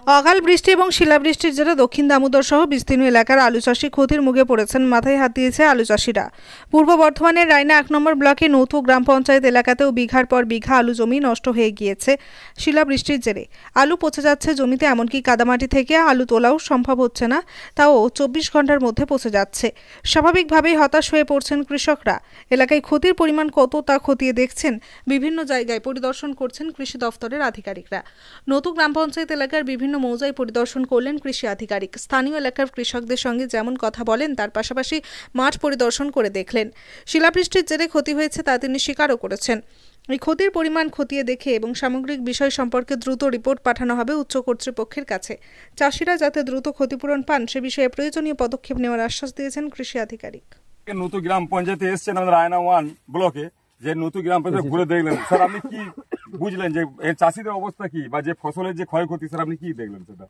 অকাল বৃষ্টি এবং শিলাবৃষ্টির জেরে দক্ষিণ দামোদর সহ বিস্তীর্ণ এলাকার আলু চাষি ক্ষতির মুখে পড়েছেন। মাথায় হাত দিয়েছে আলু চাষিরা। পূর্ব বর্ধমানের রায়না ১ নম্বর ব্লকে নৌথু গ্রাম পঞ্চায়েত এলাকাতেও বিঘার পর বিঘা আলু জমি নষ্ট হয়ে গিয়েছে শিলাবৃষ্টির জেরে। আলু পচে যাচ্ছে জমিতে, এমনকি কাদামাটি থেকে আলু তোলাও সম্ভব হচ্ছে না, তাও ২৪ ঘন্টার মধ্যে পচে যাচ্ছে। স্বাভাবিকভাবেই হতাশ হয়ে পড়ছেন কৃষকরা। এলাকায় ক্ষতির পরিমাণ কত তা খতিয়ে দেখছেন, বিভিন্ন জায়গায় পরিদর্শন করছেন কৃষি দফতরের আধিকারিকরা। নৌথু গ্রাম পঞ্চায়েত এলাকার বিভিন্ন মৌজায় পরিদর্শন করলেন কৃষি আধিকারিক। স্থানীয় এলাকার কৃষকদের সঙ্গে যেমন কথা বলেন, তার পাশাপাশি মাঠ পরিদর্শন করে দেখলেন। শিলাবৃষ্টির জেরে ক্ষতি হয়েছে তা তিনি স্বীকারও করেছেন। এই ক্ষতির পরিমাণ খতিয়ে দেখে এবং সামগ্রিক বিষয় সম্পর্কে দ্রুত রিপোর্ট পাঠানো হবে উচ্চ কর্তৃপক্ষের কাছে। চাষিরা যাতে দ্রুত ক্ষতিপূরণ পান সে বিষয়ে প্রয়োজনীয় পদক্ষেপ নেওয়ার আশ্বাস দিয়েছেন কৃষি আধিকারিক। নৌথু গ্রাম পঞ্চায়েতে এসেছেন আমাদের রায়না 1 ব্লকে, যে নৌথু গ্রাম পঞ্চায়েত ঘুরে দেখলেন। স্যার আপনি কি বুঝলেন যে এর চাষিদের অবস্থা কি, বা যে ফসলের যে ক্ষয়ক্ষতি, স্যার আপনি কি দেখলেন সেটা?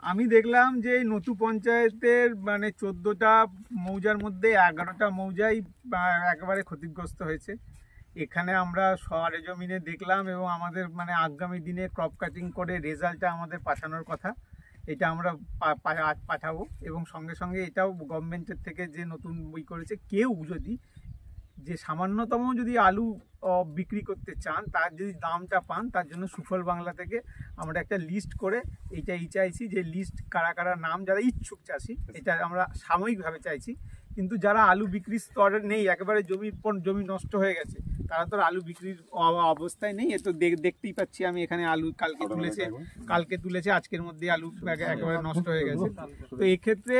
আমি দেখলাম যে নৌথু পঞ্চায়েতের 14টা মৌজার মধ্যে 11টা মৌজাই একেবারে ক্ষতিগ্রস্ত হয়েছে। এখানে আমরা সরেজমিনে দেখলাম এবং আমাদের আগামী দিনে ক্রপ কাটিং করে রেজাল্টটা আমাদের পাঠানোর কথা। এটা আমরা পাঠাবো এবং সঙ্গে সঙ্গে এটাও গভর্নমেন্টের থেকে যে নতুন বই করেছে, কেউ যদি যে সামান্যতম যদি আলু বিক্রি করতে চান, তার যদি দামটা পান, তার জন্য সুফল বাংলা থেকে আমরা একটা লিস্ট করে এইটাই চাইছি যে লিস্ট কারা কারা নাম যারা ইচ্ছুক চাষি, এটা আমরা সাময়িকভাবে চাইছি। কিন্তু যারা আলু বিক্রির স্তরে নেই, একেবারে জমি নষ্ট হয়ে গেছে, তারা তো আলু বিক্রির অবস্থায় নেই। এ তো দেখতেই পাচ্ছি আমি এখানে আলু কালকে তুলেছে আজকের মধ্যে আলু একেবারে নষ্ট হয়ে গেছে। তো এক্ষেত্রে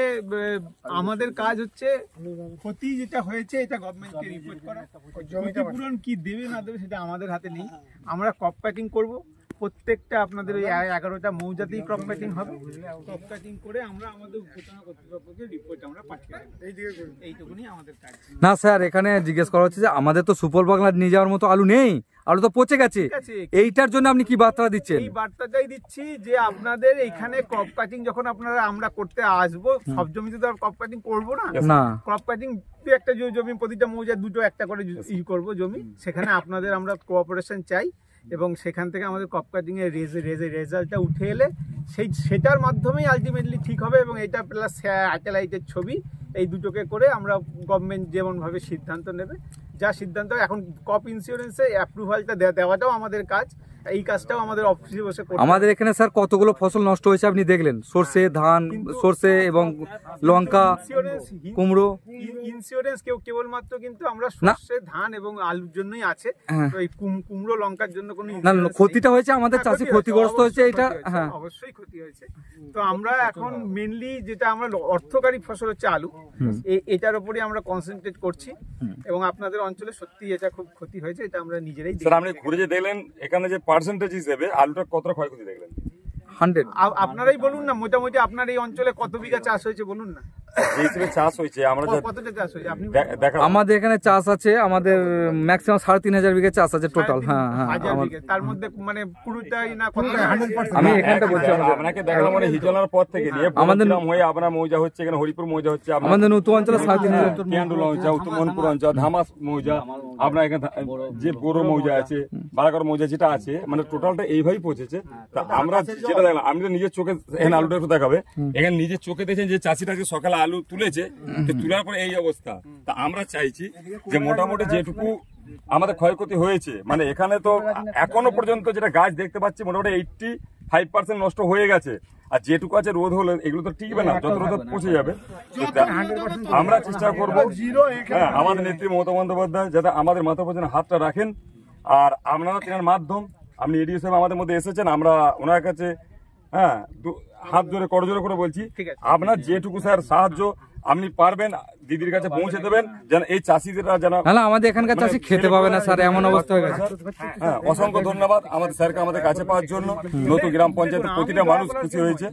আমাদের কাজ হচ্ছে ক্ষতি যেটা হয়েছে এটা গভর্নমেন্টকে রিপোর্ট করা। ক্ষতিপূরণ কি দেবে না দেবে সেটা আমাদের হাতে নেই। আমরা ক্রপ কাটিং করব, প্রত্যেকটা আপনাদের ওই 11টা মৌজাতেই ক্রপ কাটিং হবে। ক্রপ কাটিং করে আমরা আমাদের উপজেলা কর্তৃপক্ষকে রিপোর্ট আমরা পাঠিয়ে দেব। এইটুকুনি আমাদের কাজ। না স্যার, এখানে জিজ্ঞেস করা হচ্ছে যে আমাদের তো সুফল বাংলা নিয়ে যাওয়ার মতো আলু নেই, আলু তো পচে গেছে। এইটার জন্য আপনি কি বার্তা দিচ্ছেন? এই বার্তাটাই দিচ্ছি যে আপনাদের এইখানে ক্রপ কাটিং যখন আমরা করতে আসবো, সব জমিতে তো আর ক্রপ কাটিং করবো না। ক্রপ কাটিং একটা জমি, প্রতিটা মৌজা দুটো একটা করে করবো জমি, সেখানে আপনাদের আমরা কোঅপারেশন চাই এবং সেখান থেকে আমাদের ক্রপ কাটিং এর রেজাল্টটা উঠে এলে সেটার মাধ্যমেই আলটিমেটলি ঠিক হবে। এবং এটা প্লাস স্যাটেলাইটের ছবি, এই দুটোকে করে আমরা গভর্নমেন্ট যেমনভাবে সিদ্ধান্ত নেবে, যা সিদ্ধান্ত, এখন ক্রপ ইন্স্যুরেন্সে অ্যাপ্রুভালটা দেওয়াটাও আমাদের কাজ। এই কাজটাও আমাদের অফিসে বসে করতে। আমাদের এখানে স্যার কতগুলো ফসল নষ্ট হয়েছে আপনি দেখলেন, সরষে, ধান, সরষে এবং লঙ্কা, কুমড়ো। ইন্স্যুরেন্স কেবলমাত্র কিন্তু আমরা সরষে, ধান এবং আলুর জন্যই আছে। তো এই কুমড়ো লঙ্কার জন্য কোনো ক্ষতিটা হয়েছে, আমাদের চাষি ক্ষতিগ্রস্ত হয়েছে, এটা হ্যাঁ অবশ্যই ক্ষতি হয়েছে। তো আমরা এখন মেনলি যেটা আমরা অর্থকারী ফসল হচ্ছে আলু, এটার উপরই আমরা কনসেন্ট্রেট করছি এবং আপনাদের অঞ্চলে সত্যি এটা খুব ক্ষতি হয়েছে, এটা আমরা নিজেরাই। স্যার আপনি ঘুরে যে দেখলেন, এখানে যে পার্সেন্টেজ হিসেবে আলুটা কতটা ক্ষয়ক্ষতি দেখলেন? 100। আপনারাই বলুন না, মোটামুটি আপনার এই অঞ্চলে কত বিঘা চাষ হয়েছে বলুন না। চাষ হয়েছে আমাদের এখানে চাষ আছে, আমাদের ম্যাক্সিমাম 3,500 বিঘা চাষ আছে টোটাল। হ্যাঁ, তার মধ্যে পুরোটাই না, আমি এখানটা বলছি আপনাকে দেখলাম হিজলার পর থেকে নিয়ে আমাদের আপনার মৌজা হচ্ছে, এখানে হরিপুর মৌজা হচ্ছে, আমাদের নতুন অঞ্চলে 3,500 মৌজা, উত্তরমনপুর অঞ্চল, ধামাস মৌজা, আপনার এখানে যে বড় মৌজা আছে, বারাগড় মৌজা যেটা আছে, টোটালটা এইভাবেই পৌঁছেছে। তা আমরা যেটা দেখলাম, আমি তো নিজের চোখে, এখানে আলুটা একটু দেখাবে, এখানে নিজের চোখে দেখেন যে চাষিটা সকালে আলু তুলেছে, তোলার পরে এই অবস্থা। তা আমরা চাইছি যে মোটামুটি যেটুকু আমাদের ক্ষয়ক্ষতি হয়েছে, এখানে তো এখনো পর্যন্ত যেটা গাছ দেখতে পাচ্ছি মোটামুটি 85% নষ্ট হয়ে গেছে, আর যেটুকু আছে রোদ হলে এগুলো তো টিকবে না, যত রোদ পৌঁছে যাবে। আমরা চেষ্টা করবো আমাদের নেত্রী মমতা বন্দ্যোপাধ্যায় যাতে আমাদের মাথার উপর হাতটা রাখেন, আর আপনারা তেনার মাধ্যম, আপনি এডিও সাহেব আমাদের মধ্যে এসেছেন, আমরা ওনার কাছে হাত জোরে করজোরে করে বলছি, আপনার যেটুকু স্যার সাহায্য আপনি পারবেন দিদির কাছে পৌঁছে দেবেন, যেন এই চাষিরা যেন আমাদের এখানকার চাষি খেতে পাবে না স্যার, এমন অবস্থা হয়ে গেছে। হ্যাঁ, অসংখ্য ধন্যবাদ আমাদের স্যারকে আমাদের কাছে পাওয়ার জন্য। নতুন গ্রাম পঞ্চায়েতের প্রতিটা মানুষ খুশি হয়েছে।